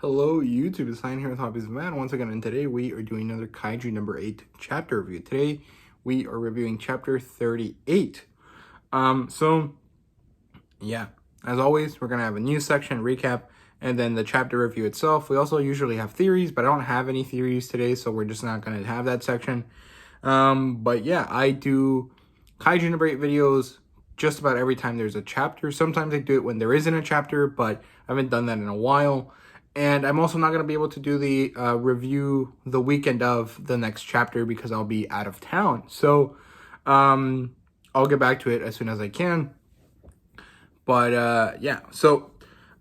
Hello YouTube, it's Sign here with Hobbies of Man once again, and today we are doing another Kaiju number 8 chapter review. Today we are reviewing chapter 38. Yeah, as always, we're gonna have a news section, recap, and then the chapter review itself. We also usually have theories, but I don't have any theories today, so we're just not gonna have that section. But yeah, I do Kaiju number 8 videos just about every time there's a chapter. Sometimes I do it when there isn't a chapter, but I haven't done that in a while. And I'm also not going to be able to do the review the weekend of the next chapter because I'll be out of town. So I'll get back to it as soon as I can. But yeah, so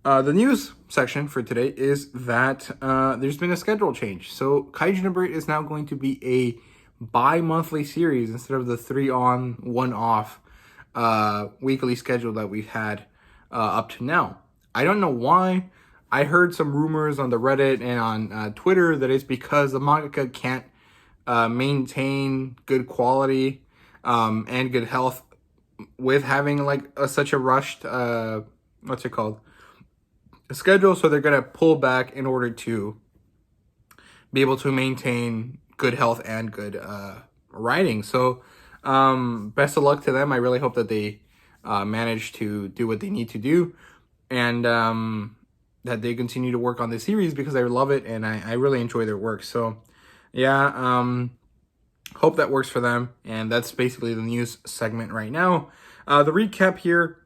the news section for today is that there's been a schedule change. So Kaiju number 8 is now going to be a bi-monthly series instead of the 3 on, 1 off weekly schedule that we've had up to now. I don't know why. I heard some rumors on the Reddit and on Twitter that it's because the mangaka can't maintain good quality and good health with having like such a rushed a schedule, so they're gonna pull back in order to be able to maintain good health and good writing. So best of luck to them. I really hope that they manage to do what they need to do, and that they continue to work on this series because I love it and I really enjoy their work. So yeah, hope that works for them. And that's basically the news segment right now. The recap here,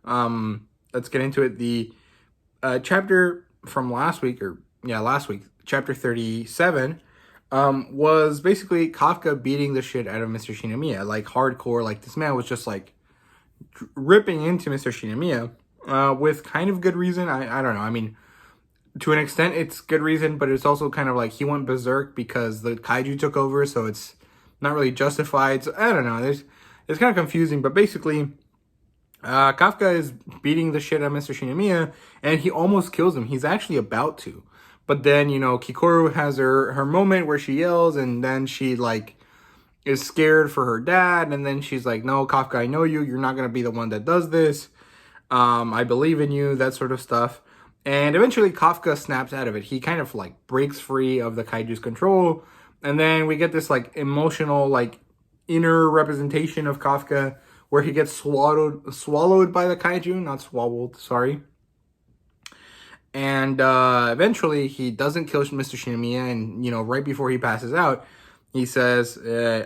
let's get into it. The chapter from last week, chapter 37, was basically Kafka beating the shit out of Mr. Shinomiya, like hardcore. Like this man was just like ripping into Mr. Shinomiya with kind of good reason. I don't know. I mean, to an extent, it's good reason, but it's also kind of like he went berserk because the kaiju took over, so it's not really justified. So I don't know. It's kind of confusing, but basically, Kafka is beating the shit out of Mr. Shinomiya, and he almost kills him. He's actually about to, but then Kikoru has her moment where she yells, and then she like is scared for her dad, and then she's like, "No, Kafka, I know you. You're not gonna be the one that does this. I believe in you." That sort of stuff. And eventually Kafka snaps out of it. He kind of like breaks free of the kaiju's control. And then we get this like emotional, like inner representation of Kafka where he gets swallowed by the kaiju, not swallowed, sorry. And eventually he doesn't kill Mr. Shinomiya. And, right before he passes out, he says,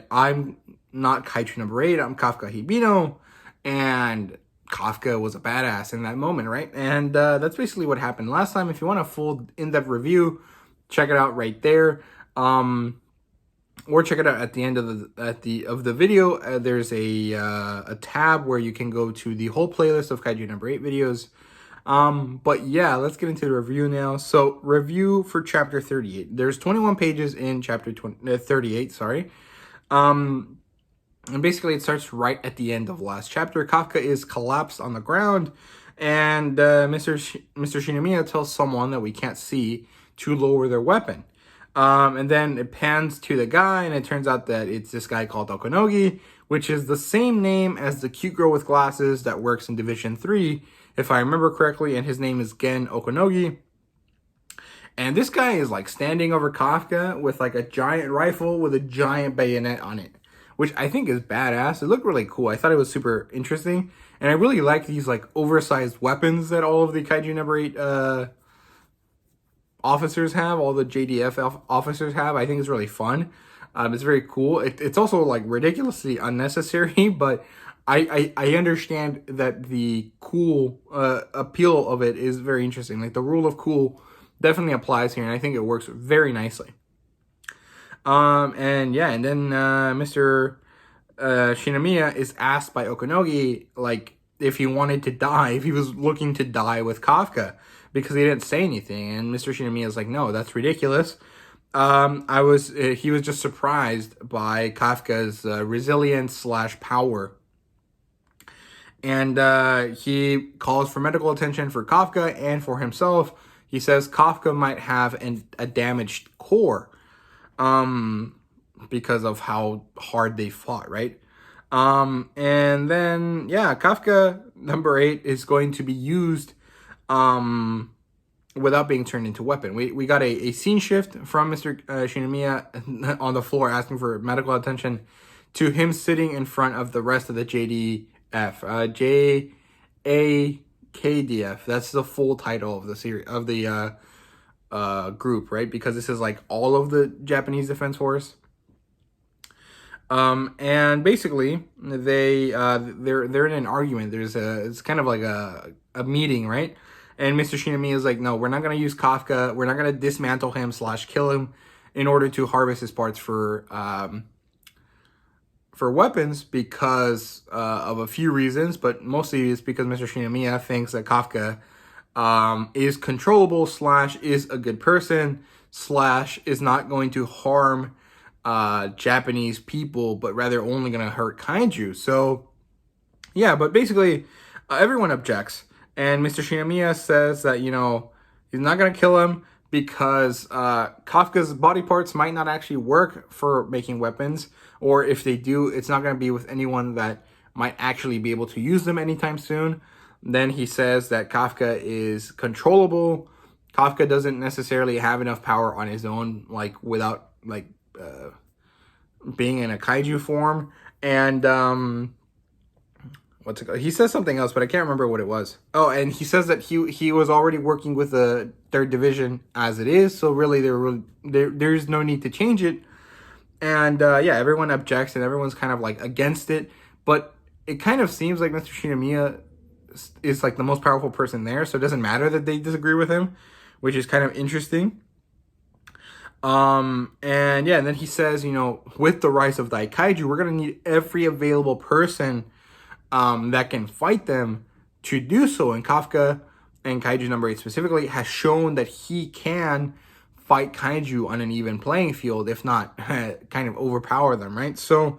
I'm not Kaiju number 8, I'm Kafka Hibino. And Kafka was a badass in that moment, right? And that's basically what happened last time. If you want a full in-depth review, check it out right there, or check it out at the end of the video. There's a tab where you can go to the whole playlist of Kaiju number 8 videos. But yeah, let's get into the review now. So review for chapter 38. There's 21 pages in chapter 38. Sorry. And basically, it starts right at the end of the last chapter. Kafka is collapsed on the ground, and Mr. Shinomiya tells someone that we can't see to lower their weapon. And then it pans to the guy, and it turns out that it's this guy called Okonogi, which is the same name as the cute girl with glasses that works in Division 3, if I remember correctly, and his name is Gen Okonogi. And this guy is like standing over Kafka with like a giant rifle with a giant bayonet on it, which I think is badass. It looked really cool. I thought it was super interesting. And I really like these like oversized weapons that all of the Kaiju number 8 officers have, all the JDF officers have. I think it's really fun. It's very cool. It's also like ridiculously unnecessary, but I understand that the cool appeal of it is very interesting. Like the rule of cool definitely applies here, and I think it works very nicely. And then Mr. Shinomiya is asked by Okonogi, like, if he wanted to die, if he was looking to die with Kafka, because he didn't say anything. And Mr. Shinomiya is like, no, that's ridiculous. He was just surprised by Kafka's resilience / power. And he calls for medical attention for Kafka and for himself. He says Kafka might have a damaged core, because of how hard they fought, right? And then, yeah, Kafka number 8 is going to be used without being turned into a weapon. We got a scene shift from Mr. Shinomiya on the floor asking for medical attention to him sitting in front of the rest of the JDF. JAKDF. That's the full title of the series, of the group, right? Because this is like all of the Japanese Defense Force. And basically they're in an argument. It's kind of like a meeting, right? And Mr. Shinomiya is like, no, we're not going to use Kafka. We're not going to dismantle him / kill him in order to harvest his parts for weapons because of a few reasons, but mostly it's because Mr. Shinomiya thinks that Kafka is controllable / is a good person / is not going to harm Japanese people, but rather only going to hurt kaiju. So, yeah, but basically everyone objects. And Mr. Shinomiya says that, you know, he's not going to kill him because Kafka's body parts might not actually work for making weapons. Or if they do, it's not going to be with anyone that might actually be able to use them anytime soon. Then he says that Kafka is controllable. Kafka doesn't necessarily have enough power on his own, like without like being in a kaiju form. And what's it called? He says something else, but I can't remember what it was. Oh, and he says that he was already working with the 3rd Division as it is, so really there's no need to change it. And yeah, everyone objects and everyone's kind of like against it, but it kind of seems like Mr. Shinomiya is like the most powerful person there, so it doesn't matter that they disagree with him, which is kind of interesting. And yeah, and then he says, you know, with the rise of Daikaiju, we're gonna need every available person that can fight them to do so. And Kafka, and Kaiju number 8 specifically, has shown that he can fight kaiju on an even playing field, if not kind of overpower them, right? So,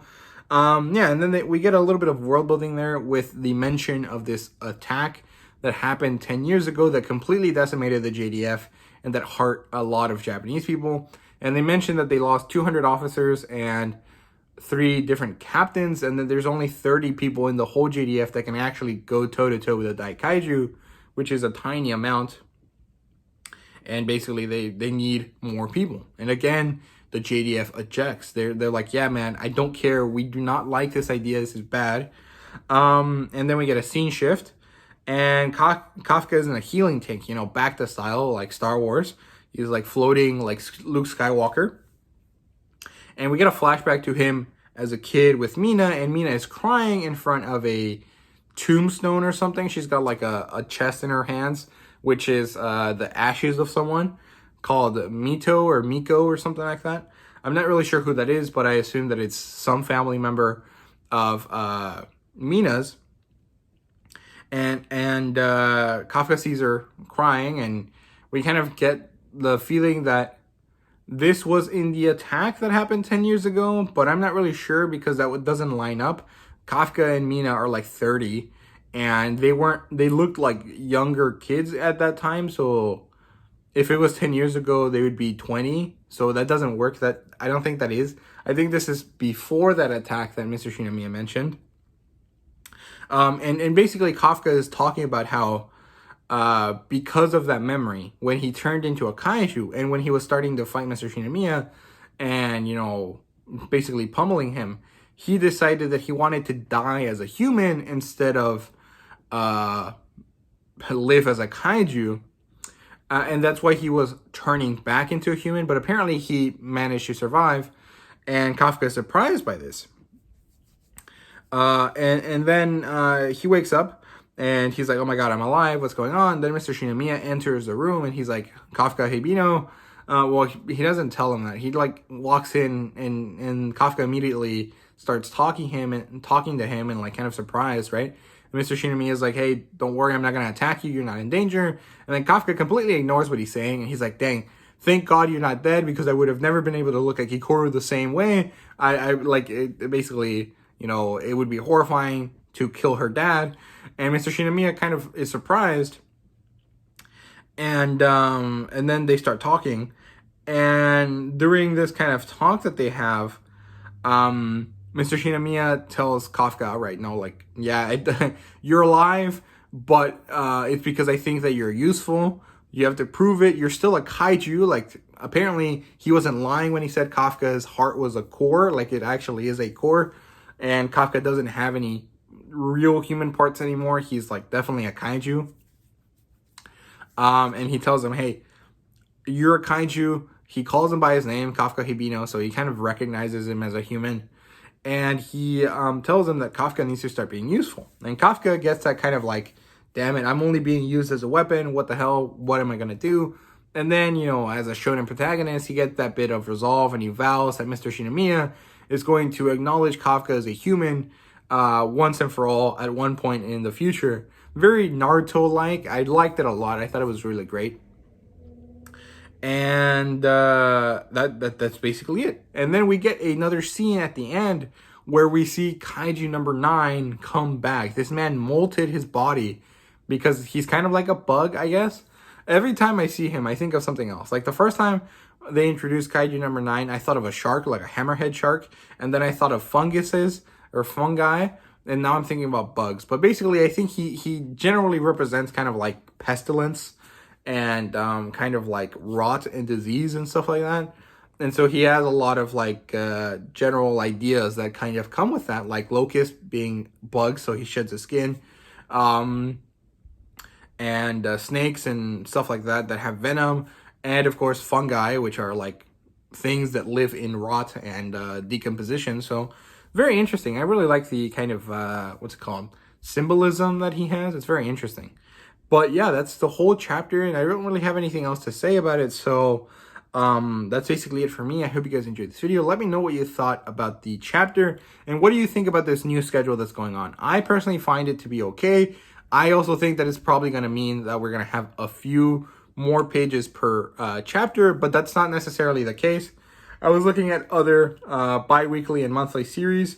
yeah, and then we get a little bit of world building there with the mention of this attack that happened 10 years ago that completely decimated the JDF and that hurt a lot of Japanese people. And they mentioned that they lost 200 officers and 3 different captains, and then there's only 30 people in the whole JDF that can actually go toe-to-toe with a Daikaiju, which is a tiny amount. And basically they need more people. And again, the JDF objects. They're like, yeah, man, I don't care. We do not like this idea. This is bad. And then we get a scene shift. And Kafka is in a healing tank, you know, back to style, like Star Wars. He's like floating like Luke Skywalker. And we get a flashback to him as a kid with Mina, and Mina is crying in front of a tombstone or something. She's got like a chest in her hands, which is the ashes of someone called Mito or Miko or something like that. I'm not really sure who that is, but I assume that it's some family member of Mina's. And Kafka sees her crying, and we kind of get the feeling that this was in the attack that happened 10 years ago, but I'm not really sure because that doesn't line up. Kafka and Mina are like 30, and they looked like younger kids at that time, so if it was 10 years ago, they would be 20, so that doesn't work. I don't think that is. I think this is before that attack that Mr. Shinomiya mentioned. And basically Kafka is talking about how because of that memory, when he turned into a kaiju and when he was starting to fight Mr. Shinomiya and, you know, basically pummeling him, he decided that he wanted to die as a human instead of live as a kaiju. And that's why he was turning back into a human, but apparently he managed to survive, and Kafka is surprised by this. And then he wakes up, and he's like, oh my god, I'm alive, what's going on? Then Mr. Shinomiya enters the room, and he's like, Kafka, hey Bino. Well, he doesn't tell him that. He like walks in, and Kafka immediately starts talking to him and like kind of surprised, right? And Mr. Shinomiya is like, hey, don't worry, I'm not going to attack you, you're not in danger. And then Kafka completely ignores what he's saying, and he's like, dang, thank God you're not dead, because I would have never been able to look at Hikaru the same way. I like, it basically, you know, it would be horrifying to kill her dad. And Mr. Shinomiya kind of is surprised. And then they start talking. And during this kind of talk that they have, Mr. Shinomiya tells Kafka, right, no, like, yeah, you're alive, but it's because I think that you're useful. You have to prove it. You're still a kaiju. Like, apparently he wasn't lying when he said Kafka's heart was a core. Like, it actually is a core. And Kafka doesn't have any real human parts anymore. He's like definitely a kaiju. And he tells him, hey, you're a kaiju. He calls him by his name, Kafka Hibino, so he kind of recognizes him as a human. And he tells him that Kafka needs to start being useful. And Kafka gets that kind of like, damn it, I'm only being used as a weapon. What the hell? What am I going to do? And then, you know, as a shonen protagonist, he gets that bit of resolve and he vows that Mr. Shinomiya is going to acknowledge Kafka as a human once and for all at one point in the future. Very Naruto-like. I liked it a lot. I thought it was really great. And that's basically it. And then we get another scene at the end where we see Kaiju number 9 come back. This man molted his body because he's kind of like a bug, I guess. Every time I see him, I think of something else. Like the first time they introduced Kaiju number 9, I thought of a shark, like a hammerhead shark. And then I thought of funguses or fungi. And now I'm thinking about bugs. But basically, I think he generally represents kind of like pestilence and kind of like rot and disease and stuff like that. And so he has a lot of like general ideas that kind of come with that, like locust being bugs, so he sheds his skin, and snakes and stuff like that that have venom, and of course fungi, which are like things that live in rot and decomposition. So very interesting. I really like the kind of what's it called, symbolism that he has. It's very interesting. But yeah, that's the whole chapter, and I don't really have anything else to say about it. So that's basically it for me. I hope you guys enjoyed this video. Let me know what you thought about the chapter, and what do you think about this new schedule that's going on? I personally find it to be okay. I also think that it's probably going to mean that we're going to have a few more pages per chapter, but that's not necessarily the case. I was looking at other bi-weekly and monthly series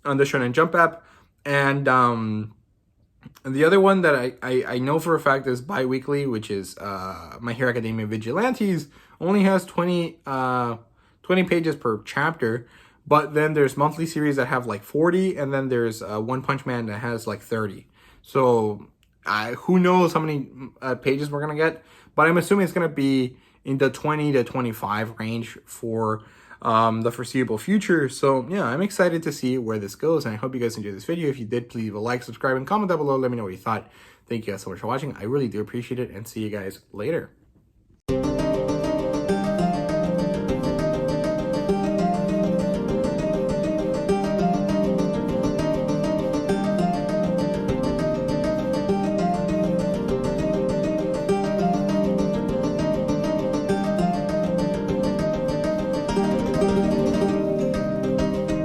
on the Shonen Jump app, and the other one that I know for a fact is bi-weekly, which is My Hero Academia Vigilantes, only has 20 pages per chapter. But then there's monthly series that have like 40, and then there's One Punch Man that has like 30. So who knows how many pages we're going to get. But I'm assuming it's going to be in the 20 to 25 range for the foreseeable future. So yeah, I'm excited to see where this goes, and I hope you guys enjoyed this video. If you did, please leave a like, subscribe, and comment down below. Let me know what you thought. Thank you guys so much for watching. I really do appreciate it, and see you guys later.